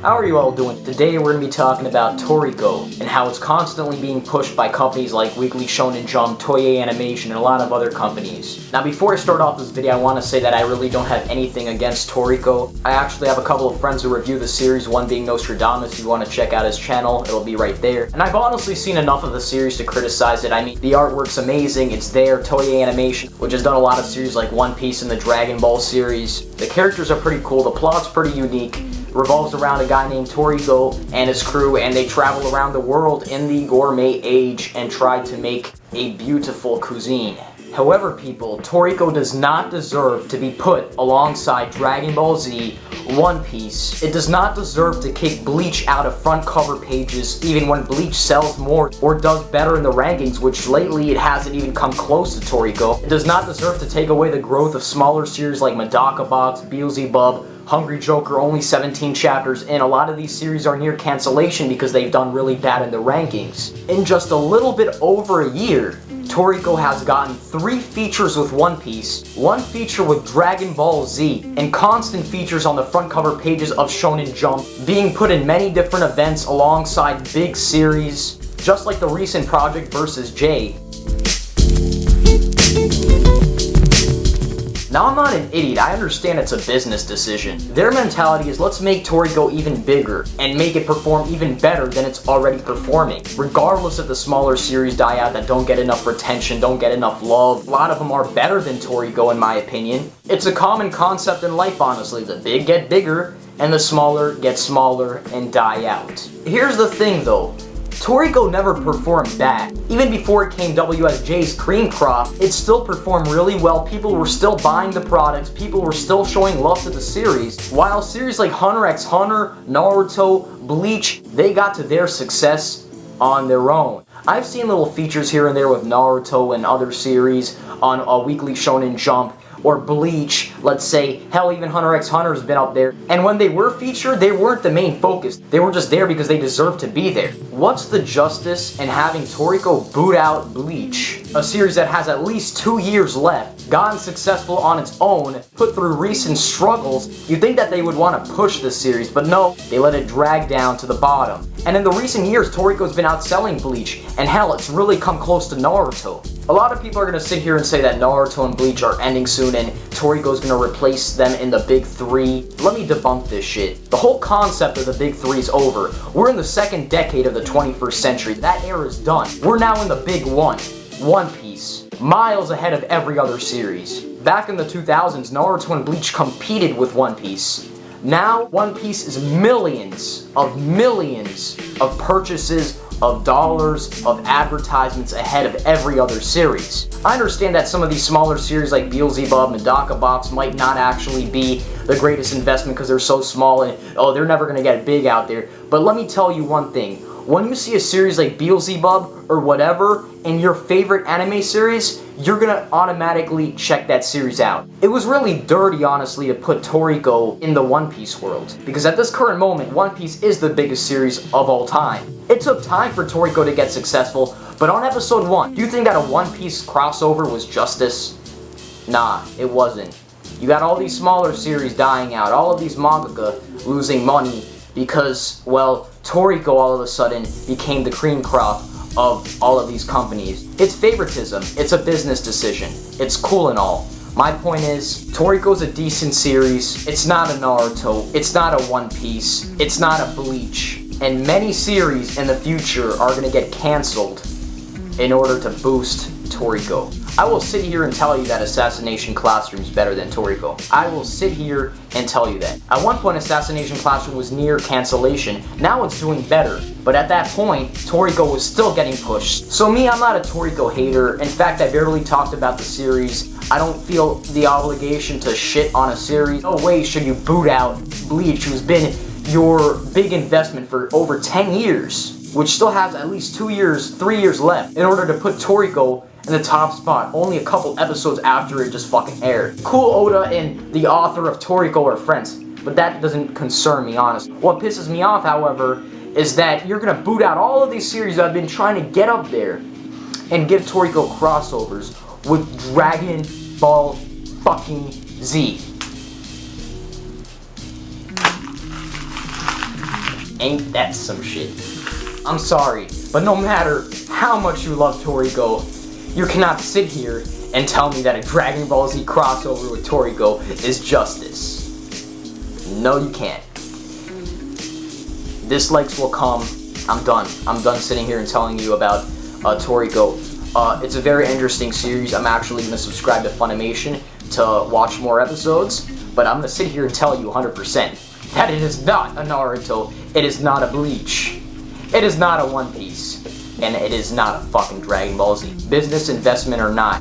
How are you all doing? Today we're going to be talking about Toriko and how it's constantly being pushed by companies like Weekly Shonen Jump, Toei Animation, and a lot of other companies. Now before I start off this video, I want to say that I really don't have anything against Toriko. I actually have a couple of friends who review the series, one being Nostradamus. If you want to check out his channel, it'll be right there. And I've honestly seen enough of the series to criticize it. I mean, the artwork's amazing, it's there, Toei Animation, which has done a lot of series like One Piece and the Dragon Ball series. The characters are pretty cool, the plot's pretty unique. Revolves around a guy named Toriko and his crew, and they travel around the world in the gourmet age and try to make a beautiful cuisine. However, people, Toriko does not deserve to be put alongside Dragon Ball Z, One Piece. It does not deserve to kick Bleach out of front cover pages even when Bleach sells more or does better in the rankings, which lately it hasn't even come close to Toriko. It does not deserve to take away the growth of smaller series like Medaka Box, Beelzebub, Hungry Joker, only 17 chapters in. A lot of these series are near cancellation because they've done really bad in the rankings. In just a little bit over a year, Toriko has gotten 3 features with One Piece, 1 feature with Dragon Ball Z, and constant features on the front cover pages of Shonen Jump, being put in many different events alongside big series, just like the recent Project vs. J. Now, I'm not an idiot, I understand it's a business decision. Their mentality is, let's make Toriko even bigger and make it perform even better than it's already performing. Regardless if the smaller series die out that don't get enough retention, don't get enough love, a lot of them are better than Toriko in my opinion. It's a common concept in life, honestly. The big get bigger and the smaller get smaller and die out. Here's the thing though. Toriko never performed bad. Even before it came WSJ's Cream Crop, it still performed really well. People were still buying the products, people were still showing love to the series, while series like Hunter x Hunter, Naruto, Bleach, they got to their success on their own. I've seen little features here and there with Naruto and other series on a Weekly Shonen Jump, or Bleach, let's say, hell, even Hunter x Hunter has been up there. And when they were featured, they weren't the main focus. They were just there because they deserved to be there. What's the justice in having Toriko boot out Bleach, a series that has at least 2 years left, gotten successful on its own, put through recent struggles? You'd think that they would want to push this series, but no, they let it drag down to the bottom. And in the recent years, Toriko's been outselling Bleach, and hell, it's really come close to Naruto. A lot of people are going to sit here and say that Naruto and Bleach are ending soon and Toriko's going to replace them in the big 3. Let me debunk this shit. The whole concept of the big 3 is over. We're in the second decade of the 21st century. That era is done. We're now in the big 1. One Piece. Miles ahead of every other series. Back in the 2000s, Naruto and Bleach competed with One Piece. Now, One Piece is millions of purchases, of dollars, of advertisements ahead of every other series. I understand that some of these smaller series like Beelzebub, Medaka Box might not actually be the greatest investment because they're so small and, oh, they're never going to get big out there. But let me tell you one thing. When you see a series like Beelzebub or whatever in your favorite anime series, you're gonna automatically check that series out. It was really dirty, honestly, to put Toriko in the One Piece world, because at this current moment, One Piece is the biggest series of all time. It took time for Toriko to get successful, but on episode 1, do you think that a One Piece crossover was justice? Nah, it wasn't. You got all these smaller series dying out, all of these mangaka losing money, because, well, Toriko all of a sudden became the cream crop of all of these companies. It's favoritism. It's a business decision. It's cool and all. My point is, Toriko's a decent series. It's not a Naruto. It's not a One Piece. It's not a Bleach. And many series in the future are going to get canceled in order to boost Toriko. I will sit here and tell you that Assassination Classroom is better than Toriko. I will sit here and tell you that. At one point, Assassination Classroom was near cancellation. Now it's doing better. But at that point, Toriko was still getting pushed. So me, I'm not a Toriko hater. In fact, I barely talked about the series. I don't feel the obligation to shit on a series. No way should you boot out Bleach, who's been your big investment for over 10 years, which still has at least 2 years, 3 years left in order to put Toriko in the top spot, only a couple episodes after it just fucking aired. Cool Oda and the author of Toriko are friends, but that doesn't concern me, honestly. What pisses me off, however, is that you're gonna boot out all of these series that have been trying to get up there and give Toriko crossovers with Dragon Ball fucking Z. Ain't that some shit? I'm sorry, but no matter how much you love Toriko, you cannot sit here and tell me that a Dragon Ball Z crossover with Toriko is justice. No, you can't. Dislikes will come. I'm done. I'm done sitting here and telling you about Toriko. It's a very interesting series. I'm actually going to subscribe to Funimation to watch more episodes, but I'm going to sit here and tell you 100% that it is not a Naruto, it is not a Bleach, it is not a One Piece, and it is not a fucking Dragon Ball Z. Business investment or not,